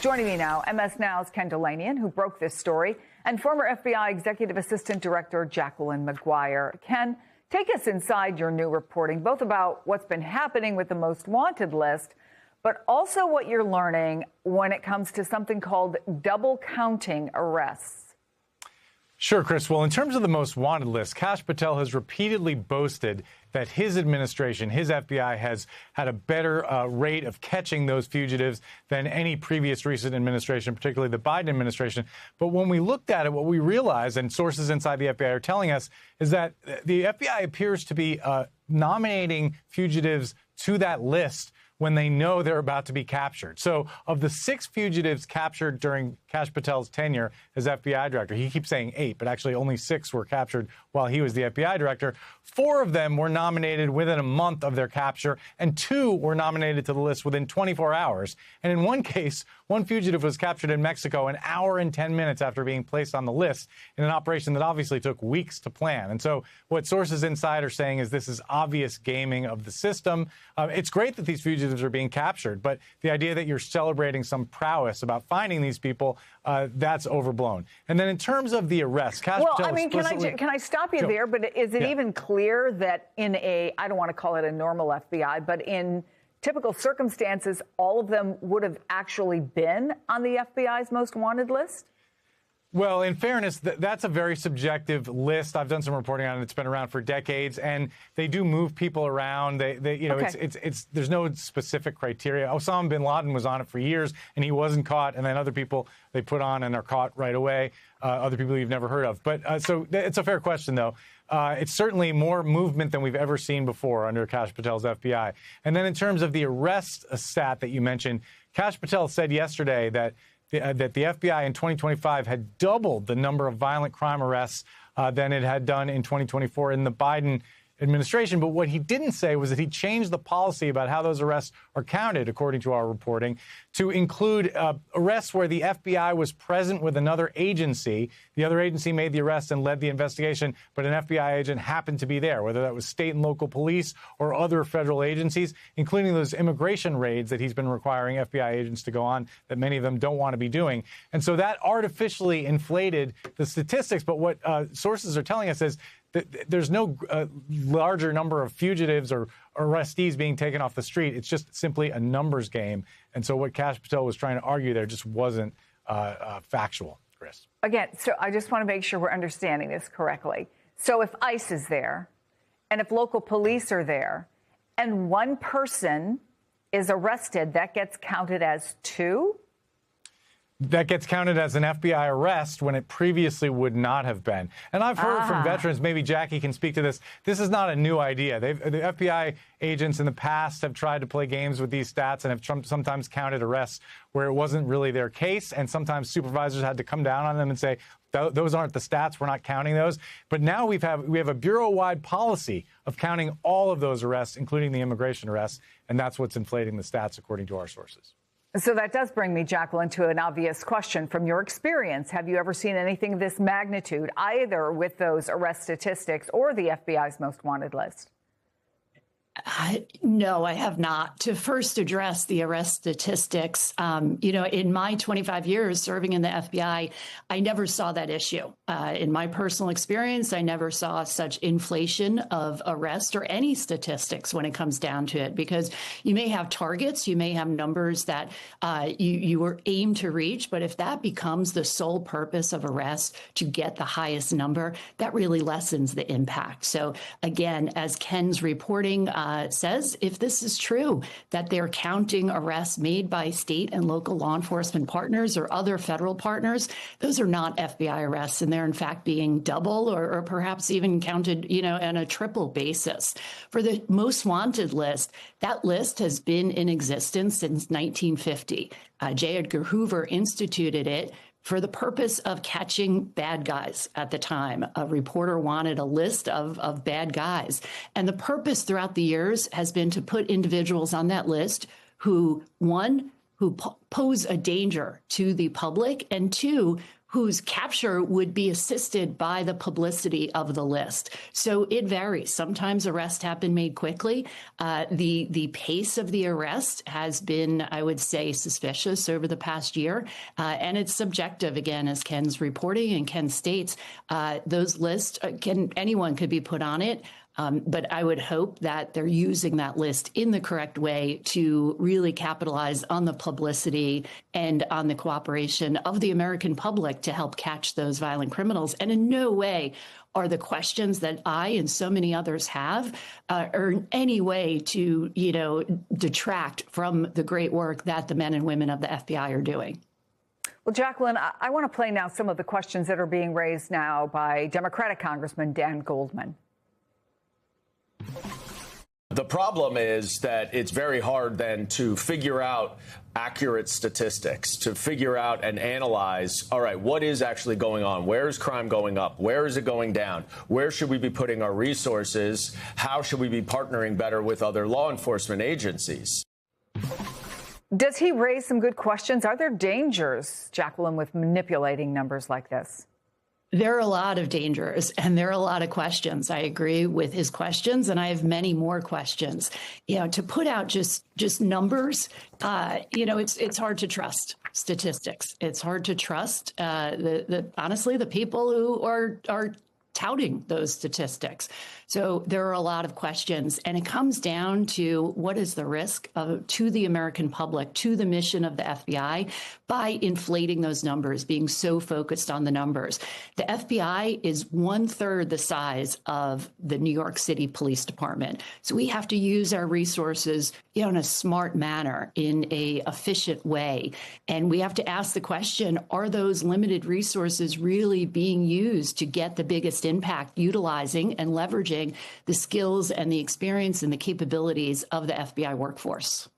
Joining me now, MS Now's Ken Dilanian, who broke this story, and former FBI Executive Assistant Director Jacqueline McGuire. Ken, take us inside your new reporting, both about what's been happening with the most wanted list, but also what you're learning when it comes to something called double counting arrests. Sure, Chris. Well, in terms of the most wanted list, Kash Patel has repeatedly boasted that his administration, his FBI, has had a better rate of catching those fugitives than any previous recent administration, particularly the Biden administration. But when we looked at it, what we realized, and sources inside the FBI are telling us, is that the FBI appears to be nominating fugitives to that list when they know they're about to be captured. So of the 6 fugitives captured during Kash Patel's tenure as FBI director, he keeps saying 8, but actually only 6 were captured while he was the FBI director. 4 of them were nominated within a month of their capture, and 2 were nominated to the list within 24 hours. And in one case, one fugitive was captured in Mexico an hour and 10 minutes after being placed on the list in an operation that obviously took weeks to plan. And so what sources inside are saying is this is obvious gaming of the system. It's great that these fugitives are being captured, but the idea that you're celebrating some prowess about finding these people, that's overblown. And then in terms of the arrest, Kash Patel can I stop you there? But is it even clear that in I don't want to call it a normal FBI, but in typical circumstances, all of them would have actually been on the FBI's most wanted list? Well, in fairness, that's a very subjective list. I've done some reporting on it. It's been around for decades, and they do move people around. There's no specific criteria. Osama bin Laden was on it for years, and he wasn't caught. And then other people they put on and are caught right away. Other people you've never heard of. But so it's a fair question, though. It's certainly more movement than we've ever seen before under Kash Patel's FBI. And then in terms of the arrest stat that you mentioned, Kash Patel said yesterday that the FBI in 2025 had doubled the number of violent crime arrests than it had done in 2024 in the Biden administration. But what he didn't say was that he changed the policy about how those arrests are counted, according to our reporting, to include arrests where the FBI was present with another agency. The other agency made the arrest and led the investigation, but an FBI agent happened to be there, whether that was state and local police or other federal agencies, including those immigration raids that he's been requiring FBI agents to go on that many of them don't want to be doing. And so that artificially inflated the statistics. But what sources are telling us is there's no larger number of fugitives or arrestees being taken off the street. It's just simply a numbers game. And so what Kash Patel was trying to argue there just wasn't factual, Chris. Again, so I just want to make sure we're understanding this correctly. So if ICE is there and if local police are there and one person is arrested, that gets counted as 2? That gets counted as an FBI arrest when it previously would not have been. And I've heard from veterans, maybe Jackie can speak to this, this is not a new idea. The FBI agents in the past have tried to play games with these stats and have sometimes counted arrests where it wasn't really their case. And sometimes supervisors had to come down on them and say, those aren't the stats, we're not counting those. But now we have a bureau-wide policy of counting all of those arrests, including the immigration arrests. And that's what's inflating the stats, according to our sources. So that does bring me, Jacqueline, to an obvious question. From your experience, have you ever seen anything of this magnitude, either with those arrest statistics or the FBI's most wanted list? No, I have not. To first address the arrest statistics, in my 25 years serving in the FBI, I never saw that issue. In my personal experience, I never saw such inflation of arrest or any statistics when it comes down to it, because you may have targets, you may have numbers that you were aimed to reach, but if that becomes the sole purpose of arrest to get the highest number, that really lessens the impact. So again, as Ken's reporting says, if this is true, that they're counting arrests made by state and local law enforcement partners or other federal partners, those are not FBI arrests, and they're in fact being double or perhaps even counted, on a triple basis. For the most wanted list, that list has been in existence since 1950. J. Edgar Hoover instituted it for the purpose of catching bad guys at the time. A reporter wanted a list of bad guys. And the purpose throughout the years has been to put individuals on that list who, one, who pose a danger to the public, and two, whose capture would be assisted by the publicity of the list. So it varies. Sometimes arrests have been made quickly. The pace of the arrest has been, I would say, suspicious over the past year. And it's subjective, again, as Ken's reporting and Ken states. Those lists, anyone could be put on it. But I would hope that they're using that list in the correct way to really capitalize on the publicity and on the cooperation of the American public to help catch those violent criminals. And in no way are the questions that I and so many others have or in any way to, detract from the great work that the men and women of the FBI are doing. Well, Jacqueline, I want to play now some of the questions that are being raised now by Democratic Congressman Dan Goldman. The problem is that it's very hard then to figure out accurate statistics, to figure out and analyze, all right, what is actually going on? Where is crime going up? Where is it going down? Where should we be putting our resources? How should we be partnering better with other law enforcement agencies? Does he raise some good questions? Are there dangers, Jacqueline, with manipulating numbers like this? There are a lot of dangers and there are a lot of questions. I agree with his questions, and I have many more questions. To put out just numbers, it's hard to trust statistics. It's hard to trust honestly the people who are touting those statistics. So there are a lot of questions, and it comes down to what is the risk to the American public, to the mission of the FBI, by inflating those numbers, being so focused on the numbers. The FBI is 1/3 the size of the New York City Police Department. So we have to use our resources in a smart manner, in a efficient way. And we have to ask the question, are those limited resources really being used to get the biggest impact, utilizing and leveraging the skills and the experience and the capabilities of the FBI workforce?